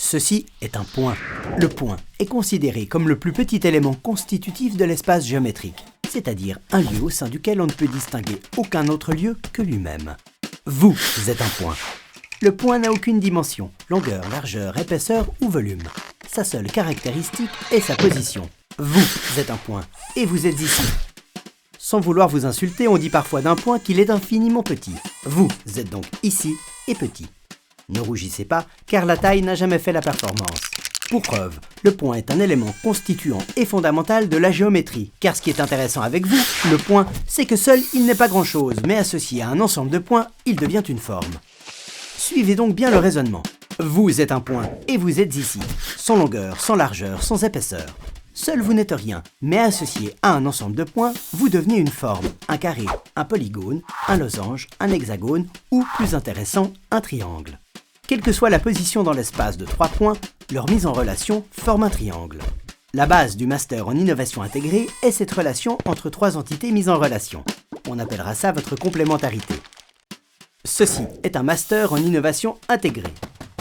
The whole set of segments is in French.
Ceci est un point. Le point est considéré comme le plus petit élément constitutif de l'espace géométrique, c'est-à-dire un lieu au sein duquel on ne peut distinguer aucun autre lieu que lui-même. Vous êtes un point. Le point n'a aucune dimension, longueur, largeur, épaisseur ou volume. Sa seule caractéristique est sa position. Vous êtes un point, et vous êtes ici. Sans vouloir vous insulter, on dit parfois d'un point qu'il est infiniment petit. Vous êtes donc ici et petit. Ne rougissez pas, car la taille n'a jamais fait la performance. Pour preuve, le point est un élément constituant et fondamental de la géométrie, car ce qui est intéressant avec vous, le point, c'est que seul il n'est pas grand-chose, mais associé à un ensemble de points, il devient une forme. Suivez donc bien le raisonnement. Vous êtes un point, et vous êtes ici, sans longueur, sans largeur, sans épaisseur. Seul vous n'êtes rien, mais associé à un ensemble de points, vous devenez une forme, un carré, un polygone, un losange, un hexagone ou, plus intéressant, un triangle. Quelle que soit la position dans l'espace de 3 points, leur mise en relation forme un triangle. La base du master en innovation intégrée est cette relation entre 3 entités mises en relation. On appellera ça votre complémentarité. Ceci est un master en innovation intégrée.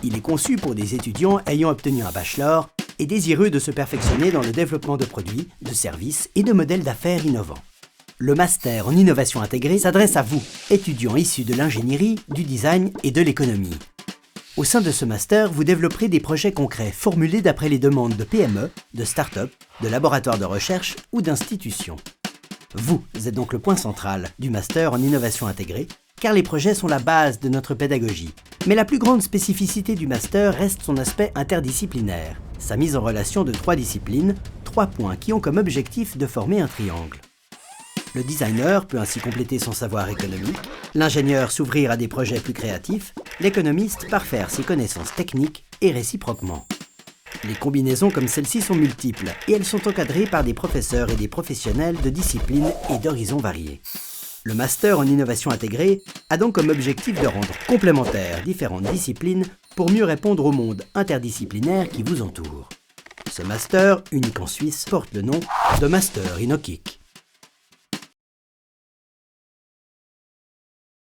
Il est conçu pour des étudiants ayant obtenu un bachelor et désireux de se perfectionner dans le développement de produits, de services et de modèles d'affaires innovants. Le master en innovation intégrée s'adresse à vous, étudiants issus de l'ingénierie, du design et de l'économie. Au sein de ce master, vous développerez des projets concrets formulés d'après les demandes de PME, de start-up, de laboratoires de recherche ou d'institutions. Vous êtes donc le point central du master en innovation intégrée, car les projets sont la base de notre pédagogie. Mais la plus grande spécificité du master reste son aspect interdisciplinaire, sa mise en relation de 3 disciplines, 3 points qui ont comme objectif de former un triangle. Le designer peut ainsi compléter son savoir économique, l'ingénieur s'ouvrir à des projets plus créatifs, l'économiste parfaire ses connaissances techniques et réciproquement. Les combinaisons comme celle-ci sont multiples et elles sont encadrées par des professeurs et des professionnels de disciplines et d'horizons variés. Le master en innovation intégrée a donc comme objectif de rendre complémentaires différentes disciplines pour mieux répondre au monde interdisciplinaire qui vous entoure. Ce master, unique en Suisse, porte le nom de Master in Okic.